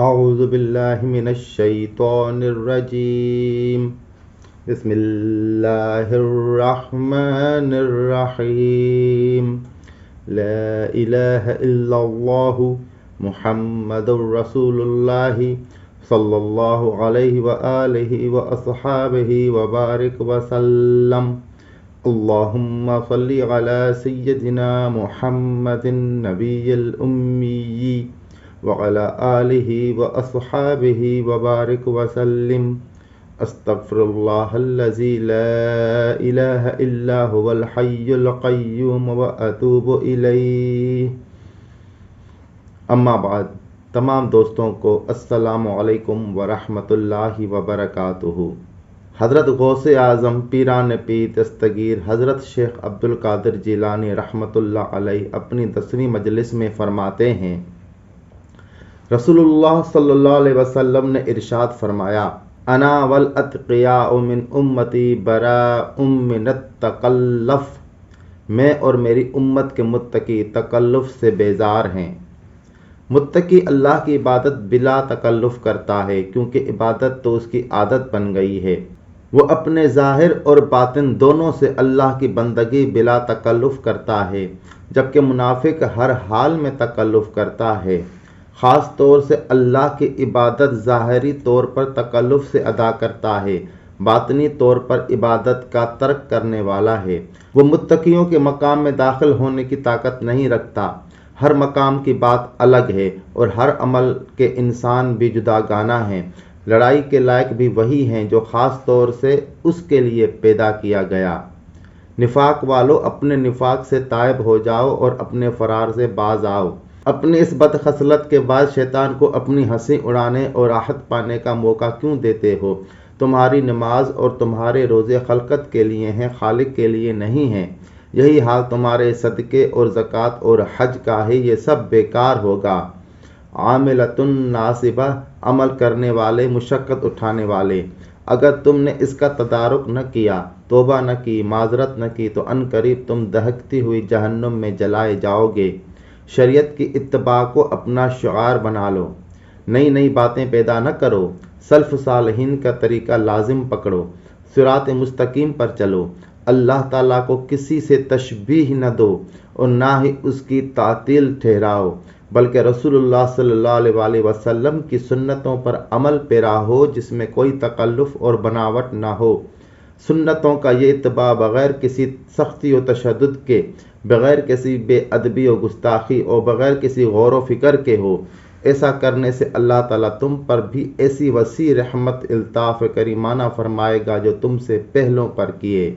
اعوذ باللہ من الشیطان الرجیم بسم اللہ الرحمن الرحیم لا الہ الا اللہ محمد رسول اللہ صلی اللہ علیہ وآلہ واصحابہ وبارک وسلم اللہم صلی علی سیدنا محمد النبی الامی وعلى آلہ واصحابہ وبارک وسلم استغفر اللہ الذی لا الہ الا هو الحی القیوم واتوب الیہ۔ اما بعد، تمام دوستوں کو السلام علیکم ورحمۃ اللہ وبرکاتہ۔ حضرت غوث اعظم پیران پیر دستگیر حضرت شیخ عبدالقادر جیلانی رحمۃ اللہ علیہ اپنی 10ویں مجلس میں فرماتے ہیں، رسول اللہ صلی اللہ علیہ وسلم نے ارشاد فرمایا، انا والاتقیاء من امتی براء من التکلف، میں اور میری امت کے متقی تکلف سے بیزار ہیں۔ متقی اللہ کی عبادت بلا تکلف کرتا ہے، کیونکہ عبادت تو اس کی عادت بن گئی ہے۔ وہ اپنے ظاہر اور باطن دونوں سے اللہ کی بندگی بلا تکلف کرتا ہے، جبکہ منافق ہر حال میں تکلف کرتا ہے۔ خاص طور سے اللہ کی عبادت ظاہری طور پر تکلف سے ادا کرتا ہے، باطنی طور پر عبادت کا ترک کرنے والا ہے۔ وہ متقیوں کے مقام میں داخل ہونے کی طاقت نہیں رکھتا۔ ہر مقام کی بات الگ ہے اور ہر عمل کے انسان بھی جداگانہ ہیں۔ لڑائی کے لائق بھی وہی ہیں جو خاص طور سے اس کے لیے پیدا کیا گیا۔ نفاق والو، اپنے نفاق سے تائب ہو جاؤ اور اپنے فرار سے باز آؤ۔ اپنی اس بد خصلت کے بعد شیطان کو اپنی ہنسی اڑانے اور راحت پانے کا موقع کیوں دیتے ہو؟ تمہاری نماز اور تمہارے روزے خلقت کے لیے ہیں، خالق کے لیے نہیں ہیں۔ یہی حال تمہارے صدقے اور زکوٰۃ اور حج کا ہے، یہ سب بیکار ہوگا۔ عاملۃ ناصبہ، عمل کرنے والے، مشقت اٹھانے والے۔ اگر تم نے اس کا تدارک نہ کیا، توبہ نہ کی، معذرت نہ کی تو عنقریب تم دہکتی ہوئی جہنم میں جلائے جاؤ گے۔ شریعت کی اتباع کو اپنا شعار بنا لو، نئی نئی باتیں پیدا نہ کرو، سلف صالحین کا طریقہ لازم پکڑو، صراط مستقیم پر چلو، اللہ تعالیٰ کو کسی سے تشبیہ نہ دو اور نہ ہی اس کی تعطیل ٹھہراؤ، بلکہ رسول اللہ صلی اللہ علیہ وآلہ وسلم کی سنتوں پر عمل پیرا ہو جس میں کوئی تکلف اور بناوٹ نہ ہو۔ سنتوں کا یہ اتباع بغیر کسی سختی و تشدد کے، بغیر کسی بے ادبی و گستاخی اور بغیر کسی غور و فکر کے ہو۔ ایسا کرنے سے اللہ تعالیٰ تم پر بھی ایسی وسیع رحمت الطاف کریمانہ فرمائے گا جو تم سے پہلوں پر کیے۔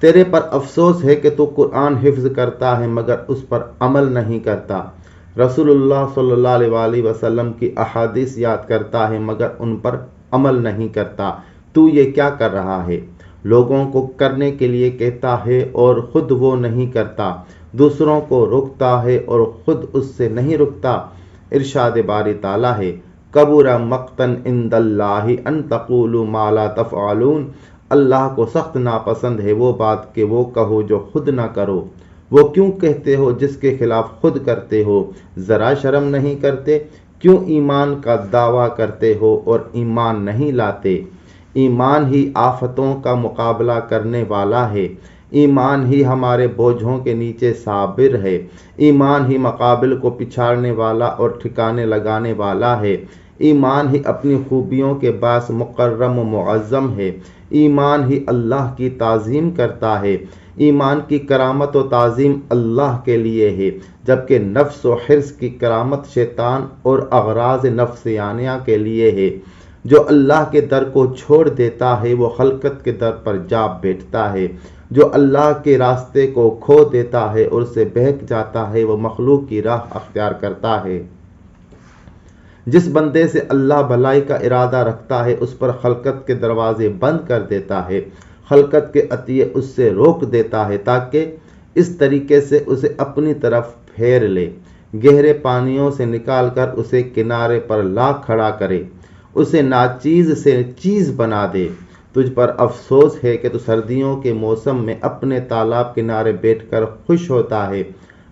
تیرے پر افسوس ہے کہ تو قرآن حفظ کرتا ہے مگر اس پر عمل نہیں کرتا، رسول اللہ صلی اللہ علیہ وآلہ وسلم کی احادیث یاد کرتا ہے مگر ان پر عمل نہیں کرتا۔ تو یہ کیا کر رہا ہے؟ لوگوں کو کرنے کے لیے کہتا ہے اور خود وہ نہیں کرتا، دوسروں کو روکتا ہے اور خود اس سے نہیں رکتا۔ ارشاد باری تعالیٰ ہے، کبر مقتا عند اللہ ان تقولوا ما لا تفعلون، اللہ کو سخت ناپسند ہے وہ بات کہ وہ کہو جو خود نہ کرو۔ وہ کیوں کہتے ہو جس کے خلاف خود کرتے ہو؟ ذرا شرم نہیں کرتے؟ کیوں ایمان کا دعویٰ کرتے ہو اور ایمان نہیں لاتے؟ ایمان ہی آفتوں کا مقابلہ کرنے والا ہے، ایمان ہی ہمارے بوجھوں کے نیچے صابر ہے، ایمان ہی مقابل کو پچھاڑنے والا اور ٹھکانے لگانے والا ہے، ایمان ہی اپنی خوبیوں کے باعث مکرم و معظم ہے، ایمان ہی اللہ کی تعظیم کرتا ہے، ایمان کی کرامت و تعظیم اللہ کے لیے ہے، جبکہ نفس و حرص کی کرامت شیطان اور اغراض نفسیانیہ کے لیے ہے۔ جو اللہ کے در کو چھوڑ دیتا ہے وہ خلقت کے در پر جا بیٹھتا ہے، جو اللہ کے راستے کو کھو دیتا ہے اور سے بہک جاتا ہے وہ مخلوق کی راہ اختیار کرتا ہے۔ جس بندے سے اللہ بھلائی کا ارادہ رکھتا ہے اس پر خلقت کے دروازے بند کر دیتا ہے، خلقت کے عطیے اس سے روک دیتا ہے تاکہ اس طریقے سے اسے اپنی طرف پھیر لے، گہرے پانیوں سے نکال کر اسے کنارے پر لا کھڑا کرے، اسے ناچیز سے چیز بنا دے۔ تجھ پر افسوس ہے کہ تو سردیوں کے موسم میں اپنے تالاب کنارے بیٹھ کر خوش ہوتا ہے،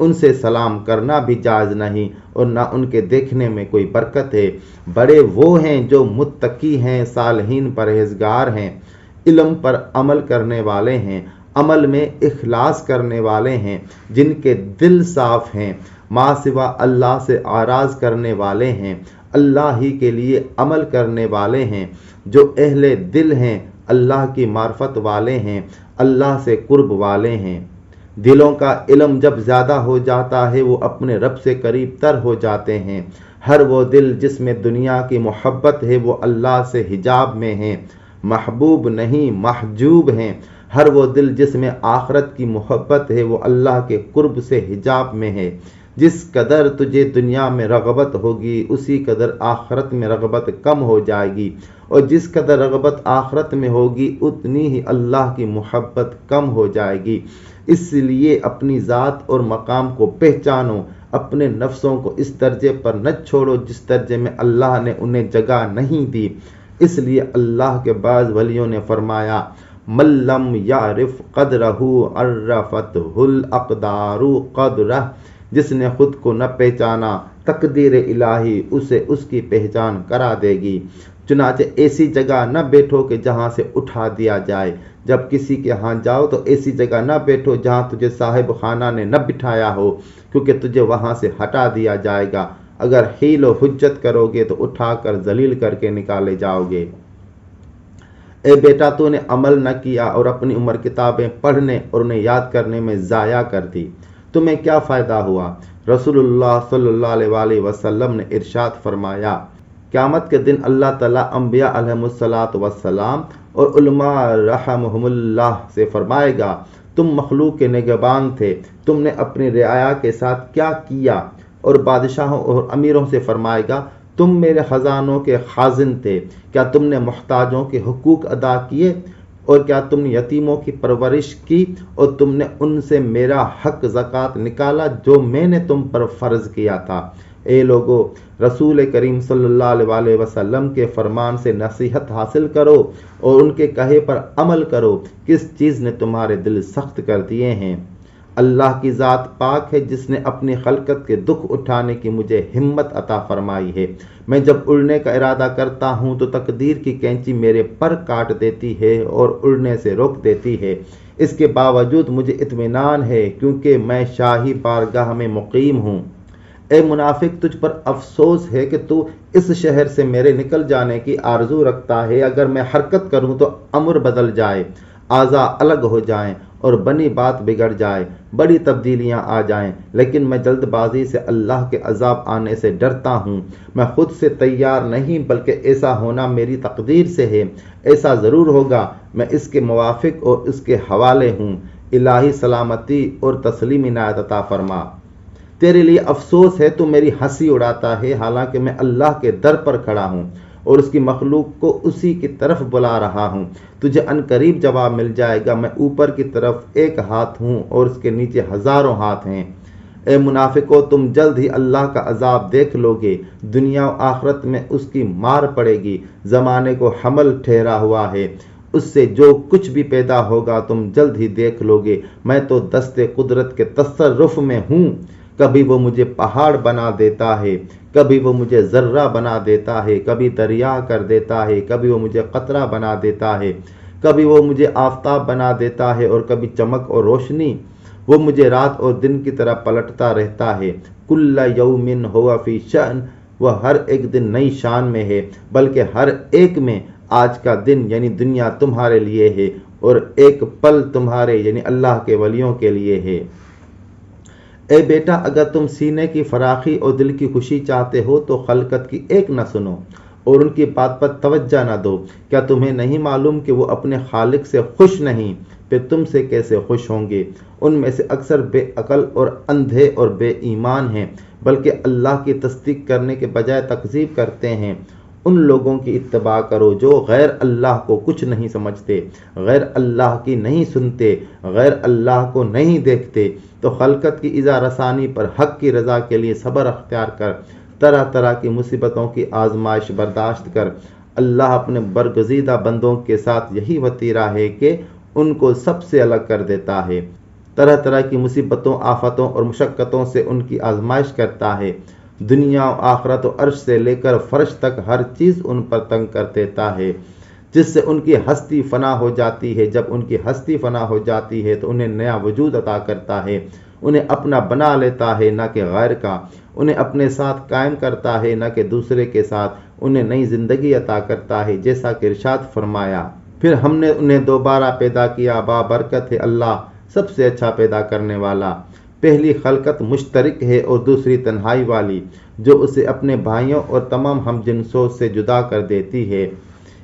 ان سے سلام کرنا بھی جائز نہیں اور نہ ان کے دیکھنے میں کوئی برکت ہے۔ بڑے وہ ہیں جو متقی ہیں، صالحین پرہیزگار ہیں، علم پر عمل کرنے والے ہیں، عمل میں اخلاص کرنے والے ہیں، جن کے دل صاف ہیں، ماں سوا اللہ سے اعراض کرنے والے ہیں، اللہ ہی کے لیے عمل کرنے والے ہیں، جو اہل دل ہیں، اللہ کی معرفت والے ہیں، اللہ سے قرب والے ہیں۔ دلوں کا علم جب زیادہ ہو جاتا ہے وہ اپنے رب سے قریب تر ہو جاتے ہیں۔ ہر وہ دل جس میں دنیا کی محبت ہے وہ اللہ سے حجاب میں ہے، محبوب نہیں محجوب ہیں۔ ہر وہ دل جس میں آخرت کی محبت ہے وہ اللہ کے قرب سے حجاب میں ہے۔ جس قدر تجھے دنیا میں رغبت ہوگی اسی قدر آخرت میں رغبت کم ہو جائے گی، اور جس قدر رغبت آخرت میں ہوگی اتنی ہی اللہ کی محبت کم ہو جائے گی۔ اس لیے اپنی ذات اور مقام کو پہچانو، اپنے نفسوں کو اس درجے پر نہ چھوڑو جس درجے میں اللہ نے انہیں جگہ نہیں دی۔ اس لیے اللہ کے بعض ولیوں نے فرمایا، من لم یعرف قدرہ عرفتہ الاقدار قدرہ، جس نے خود کو نہ پہچانا تقدیر الہی اسے اس کی پہچان کرا دے گی۔ چنانچہ ایسی جگہ نہ بیٹھو کہ جہاں سے اٹھا دیا جائے۔ جب کسی کے ہاں جاؤ تو ایسی جگہ نہ بیٹھو جہاں تجھے صاحب خانہ نے نہ بٹھایا ہو، کیونکہ تجھے وہاں سے ہٹا دیا جائے گا۔ اگر حیل و حجت کرو گے تو اٹھا کر ذلیل کر کے نکالے جاؤ گے۔ اے بیٹا، تو نے عمل نہ کیا اور اپنی عمر کتابیں پڑھنے اور انہیں یاد کرنے میں ضائع کر دی، تمہیں کیا فائدہ ہوا؟ رسول اللہ صلی اللہ علیہ وسلم نے ارشاد فرمایا، قیامت کے دن اللہ تعالیٰ انبیاء علیہم السلام اور علماء رحمہم اللہ سے فرمائے گا، تم مخلوق کے نگہبان تھے، تم نے اپنی رعایا کے ساتھ کیا کیا؟ اور بادشاہوں اور امیروں سے فرمائے گا، تم میرے خزانوں کے خازن تھے، کیا تم نے محتاجوں کے حقوق ادا کیے؟ اور کیا تم نے یتیموں کی پرورش کی اور تم نے ان سے میرا حق زکوٰۃ نکالا جو میں نے تم پر فرض کیا تھا؟ اے لوگو، رسول کریم صلی اللہ علیہ وسلم کے فرمان سے نصیحت حاصل کرو اور ان کے کہے پر عمل کرو۔ کس چیز نے تمہارے دل سخت کر دیے ہیں؟ اللہ کی ذات پاک ہے جس نے اپنی خلقت کے دکھ اٹھانے کی مجھے ہمت عطا فرمائی ہے۔ میں جب اڑنے کا ارادہ کرتا ہوں تو تقدیر کی کینچی میرے پر کاٹ دیتی ہے اور اڑنے سے روک دیتی ہے۔ اس کے باوجود مجھے اطمینان ہے کیونکہ میں شاہی بارگاہ میں مقیم ہوں۔ اے منافق، تجھ پر افسوس ہے کہ تو اس شہر سے میرے نکل جانے کی آرزو رکھتا ہے۔ اگر میں حرکت کروں تو امر بدل جائے، اعضاء الگ ہو جائیں اور بنی بات بگڑ جائے، بڑی تبدیلیاں آ جائیں، لیکن میں جلد بازی سے اللہ کے عذاب آنے سے ڈرتا ہوں۔ میں خود سے تیار نہیں بلکہ ایسا ہونا میری تقدیر سے ہے۔ ایسا ضرور ہوگا، میں اس کے موافق اور اس کے حوالے ہوں۔ الہی سلامتی اور تسلیم عنایت عطا فرما۔ تیرے لیے افسوس ہے، تو میری ہنسی اڑاتا ہے حالانکہ میں اللہ کے در پر کھڑا ہوں اور اس کی مخلوق کو اسی کی طرف بلا رہا ہوں۔ تجھے عنقریب جواب مل جائے گا، میں اوپر کی طرف ایک ہاتھ ہوں اور اس کے نیچے ہزاروں ہاتھ ہیں۔ اے منافقو، تم جلد ہی اللہ کا عذاب دیکھ لو گے، دنیا و آخرت میں اس کی مار پڑے گی۔ زمانے کو حمل ٹھہرا ہوا ہے، اس سے جو کچھ بھی پیدا ہوگا تم جلد ہی دیکھ لو گے۔ میں تو دست قدرت کے تصرف میں ہوں، کبھی وہ مجھے پہاڑ بنا دیتا ہے، کبھی وہ مجھے ذرہ بنا دیتا ہے، کبھی دریا کر دیتا ہے، کبھی وہ مجھے قطرہ بنا دیتا ہے، کبھی وہ مجھے آفتاب بنا دیتا ہے اور کبھی چمک اور روشنی۔ وہ مجھے رات اور دن کی طرح پلٹتا رہتا ہے۔ کل یوم ہوا فی شأن، وہ ہر ایک دن نئی شان میں ہے، بلکہ ہر ایک میں آج کا دن یعنی دنیا تمہارے لیے ہے اور ایک پل تمہارے یعنی اللہ کے ولیوں کے لیے ہے۔ اے بیٹا، اگر تم سینے کی فراخی اور دل کی خوشی چاہتے ہو تو خلقت کی ایک نہ سنو اور ان کی بات پر توجہ نہ دو۔ کیا تمہیں نہیں معلوم کہ وہ اپنے خالق سے خوش نہیں، پھر تم سے کیسے خوش ہوں گے؟ ان میں سے اکثر بے عقل اور اندھے اور بے ایمان ہیں، بلکہ اللہ کی تصدیق کرنے کے بجائے تکذیب کرتے ہیں۔ ان لوگوں کی اتباع کرو جو غیر اللہ کو کچھ نہیں سمجھتے، غیر اللہ کی نہیں سنتے، غیر اللہ کو نہیں دیکھتے۔ تو خلقت کی ایذا رسانی پر حق کی رضا کے لیے صبر اختیار کر، طرح طرح کی مصیبتوں کی آزمائش برداشت کر۔ اللہ اپنے برگزیدہ بندوں کے ساتھ یہی وتیرہ ہے کہ ان کو سب سے الگ کر دیتا ہے۔ طرح طرح کی مصیبتوں، آفتوں اور مشقتوں سے ان کی آزمائش کرتا ہے۔ دنیا و آخرت و عرش سے لے کر فرش تک ہر چیز ان پر تنگ کر دیتا ہے، جس سے ان کی ہستی فنا ہو جاتی ہے۔ جب ان کی ہستی فنا ہو جاتی ہے تو انہیں نیا وجود عطا کرتا ہے، انہیں اپنا بنا لیتا ہے نہ کہ غیر کا، انہیں اپنے ساتھ قائم کرتا ہے نہ کہ دوسرے کے ساتھ، انہیں نئی زندگی عطا کرتا ہے، جیسا کہ ارشاد فرمایا، پھر ہم نے انہیں دوبارہ پیدا کیا، بابرکت ہے اللہ سب سے اچھا پیدا کرنے والا۔ پہلی خلقت مشترک ہے اور دوسری تنہائی والی، جو اسے اپنے بھائیوں اور تمام ہم جنسوں سے جدا کر دیتی ہے۔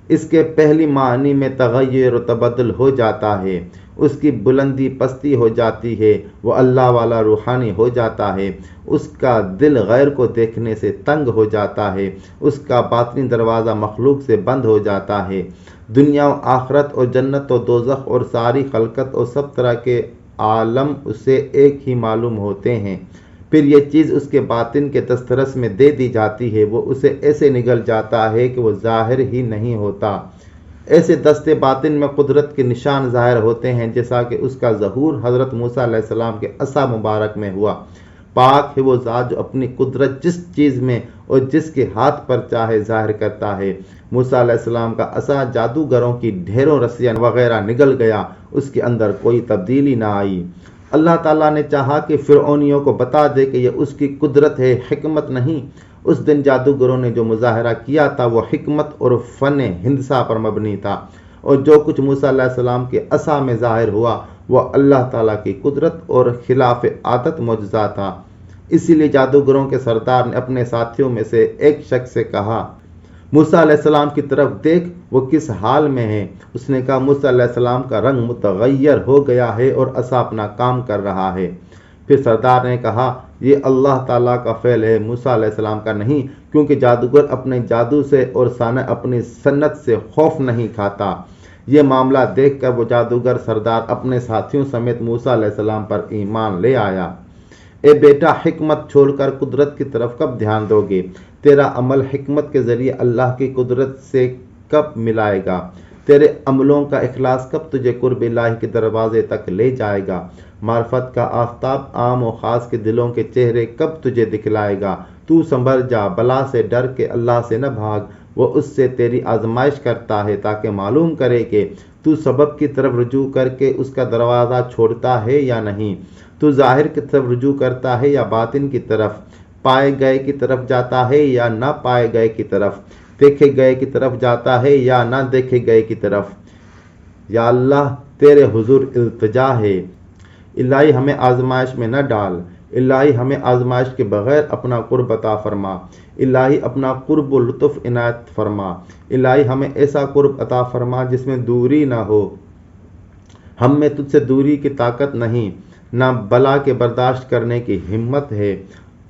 اس کے پہلی معنی میں تغیر و تبدل ہو جاتا ہے، اس کی بلندی پستی ہو جاتی ہے، وہ اللہ والا روحانی ہو جاتا ہے، اس کا دل غیر کو دیکھنے سے تنگ ہو جاتا ہے، اس کا باطنی دروازہ مخلوق سے بند ہو جاتا ہے۔ دنیا و آخرت اور جنت و دوزخ اور ساری خلقت اور سب طرح کے عالم اسے ایک ہی معلوم ہوتے ہیں، پھر یہ چیز اس کے باطن کے دسترس میں دے دی جاتی ہے، وہ اسے ایسے نگل جاتا ہے کہ وہ ظاہر ہی نہیں ہوتا۔ ایسے دست باطن میں قدرت کے نشان ظاہر ہوتے ہیں، جیسا کہ اس کا ظہور حضرت موسیٰ علیہ السلام کے عصا مبارک میں ہوا۔ پاک ہے وہ ذات جو اپنی قدرت جس چیز میں اور جس کے ہاتھ پر چاہے ظاہر کرتا ہے۔ موسیٰ علیہ السلام کا عصا جادوگروں کی ڈھیروں رسیاں وغیرہ نگل گیا، اس کے اندر کوئی تبدیلی نہ آئی۔ اللہ تعالیٰ نے چاہا کہ فرعونیوں کو بتا دے کہ یہ اس کی قدرت ہے، حکمت نہیں۔ اس دن جادوگروں نے جو مظاہرہ کیا تھا وہ حکمت اور فن ہندسہ پر مبنی تھا، اور جو کچھ موسیٰ علیہ السلام کے عصا میں ظاہر ہوا وہ اللہ تعالیٰ کی قدرت اور خلاف عادت معجزہ تھا۔ اسی لیے جادوگروں کے سردار نے اپنے ساتھیوں میں سے ایک شخص سے کہا، موسیٰ علیہ السلام کی طرف دیکھ، وہ کس حال میں ہے؟ اس نے کہا، موسیٰ علیہ السلام کا رنگ متغیر ہو گیا ہے اور عصا اپنا کام کر رہا ہے۔ پھر سردار نے کہا، یہ اللہ تعالیٰ کا فعل ہے، موسیٰ علیہ السلام کا نہیں، کیونکہ جادوگر اپنے جادو سے اور صانع اپنی سنت سے خوف نہیں کھاتا۔ یہ معاملہ دیکھ کر وہ جادوگر سردار اپنے ساتھیوں سمیت موسیٰ علیہ السلام پر ایمان لے آیا۔ اے بیٹا، حکمت چھوڑ کر قدرت کی طرف کب دھیان دو گے؟ تیرا عمل حکمت کے ذریعے اللہ کی قدرت سے کب ملائے گا؟ تیرے عملوں کا اخلاص کب تجھے قرب الہی کے دروازے تک لے جائے گا؟ معرفت کا آفتاب عام و خاص کے دلوں کے چہرے کب تجھے دکھلائے گا؟ تو سنبھل جا، بلا سے ڈر کے اللہ سے نہ بھاگ، وہ اس سے تیری آزمائش کرتا ہے تاکہ معلوم کرے کہ تو سبب کی طرف رجوع کر کے اس کا دروازہ چھوڑتا ہے یا نہیں، تو ظاہر کی طرف رجوع کرتا ہے یا باطن کی طرف، پائے گئے کی طرف جاتا ہے یا نہ پائے گئے کی طرف، دیکھے گئے کی طرف جاتا ہے یا نہ دیکھے گئے کی طرف۔ یا اللہ، تیرے حضور التجا ہے، الہی ہمیں آزمائش میں نہ ڈال، الہی ہمیں آزمائش کے بغیر اپنا قرب عطا فرما، الہی اپنا قرب و لطف عنایت فرما، الہی ہمیں ایسا قرب عطا فرما جس میں دوری نہ ہو۔ ہم میں تجھ سے دوری کی طاقت نہیں، نہ بلا کے برداشت کرنے کی ہمت ہے۔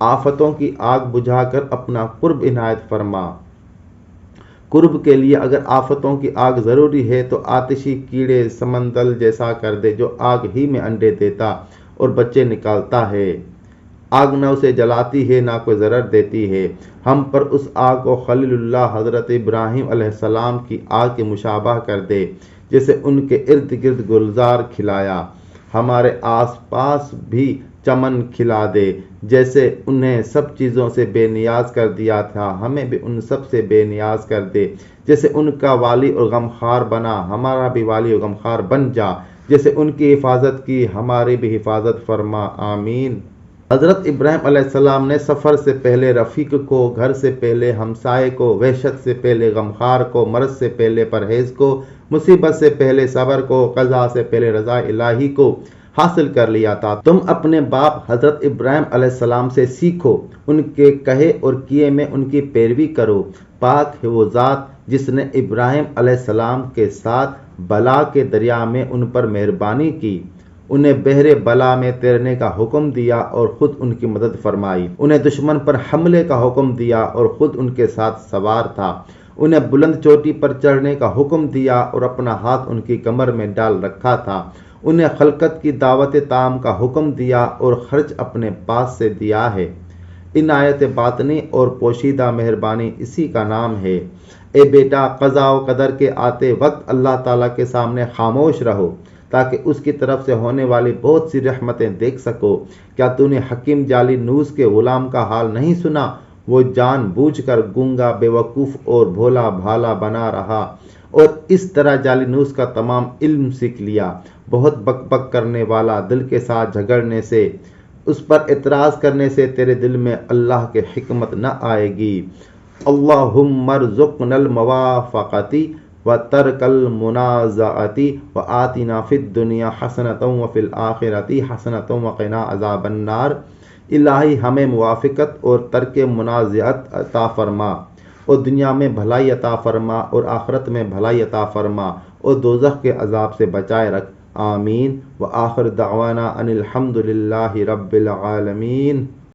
آفتوں کی آگ بجھا کر اپنا قرب عنایت فرما۔ قرب کے لیے اگر آفتوں کی آگ ضروری ہے تو آتشی کیڑے سمندل جیسا کر دے جو آگ ہی میں انڈے دیتا اور بچے نکالتا ہے۔ آگ نہ اسے جلاتی ہے نہ کوئی ضرر دیتی ہے۔ ہم پر اس آگ کو خلیل اللہ حضرت ابراہیم علیہ السلام کی آگ کے مشابہ کر دے، جیسے ان کے ارد گرد گلزار کھلایا۔ ہمارے آس پاس بھی چمن کھلا دے، جیسے انہیں سب چیزوں سے بے نیاز کر دیا تھا، ہمیں بھی ان سب سے بے نیاز کر دے۔ جیسے ان کا والی اور غمخوار بنا، ہمارا بھی والی اور غمخوار بن جا۔ جیسے ان کی حفاظت کی، ہماری بھی حفاظت فرما، آمین۔ حضرت ابراہیم علیہ السلام نے سفر سے پہلے رفیق کو، گھر سے پہلے ہمسائے کو، وحشت سے پہلے غمخوار کو، مرض سے پہلے پرہیز کو، مصیبت سے پہلے صبر کو، قضا سے پہلے رضا الہی کو حاصل کر لیا تھا۔ تم اپنے باپ حضرت ابراہیم علیہ السلام سے سیکھو، ان کے کہے اور کیے میں ان کی پیروی کرو۔ پاک ہے وہ ذات جس نے ابراہیم علیہ السلام کے ساتھ بلا کے دریا میں ان پر مہربانی کی، انہیں بحر بلا میں تیرنے کا حکم دیا اور خود ان کی مدد فرمائی، انہیں دشمن پر حملے کا حکم دیا اور خود ان کے ساتھ سوار تھا، انہیں بلند چوٹی پر چڑھنے کا حکم دیا اور اپنا ہاتھ ان کی کمر میں ڈال رکھا تھا، انہیں خلقت کی دعوت طعام کا حکم دیا اور خرچ اپنے پاس سے دیا ہے۔ عنایت باطنی اور پوشیدہ مہربانی اسی کا نام ہے۔ اے بیٹا، قضاء و قدر کے آتے وقت اللہ تعالیٰ کے سامنے خاموش رہو، تاکہ اس کی طرف سے ہونے والی بہت سی رحمتیں دیکھ سکو۔ کیا تو نے حکیم جعلی نوس کے غلام کا حال نہیں سنا؟ وہ جان بوجھ کر گونگا، بیوقوف اور بھولا بھالا بنا رہا اور اس طرح جعلی نوس کا تمام علم سیکھ لیا۔ بہت بک بک کرنے والا، دل کے ساتھ جھگڑنے سے، اس پر اعتراض کرنے سے تیرے دل میں اللہ کے حکمت نہ آئے گی۔ اللہم ارزقنا الموافقۃ وترک المنازعۃ وآتنا فی الدنیا حسنۃ وفی الآخرۃ حسنۃ وقنا عذاب النار۔ الہی ہمیں موافقت اور ترک منازعت عطا فرما، اور دنیا میں بھلائی عطا فرما اور آخرت میں بھلائی عطا فرما، اور دوزخ کے عذاب سے بچائے رکھ۔ آمین۔ وآخر دعوانا ان الحمد للہ رب العالمین۔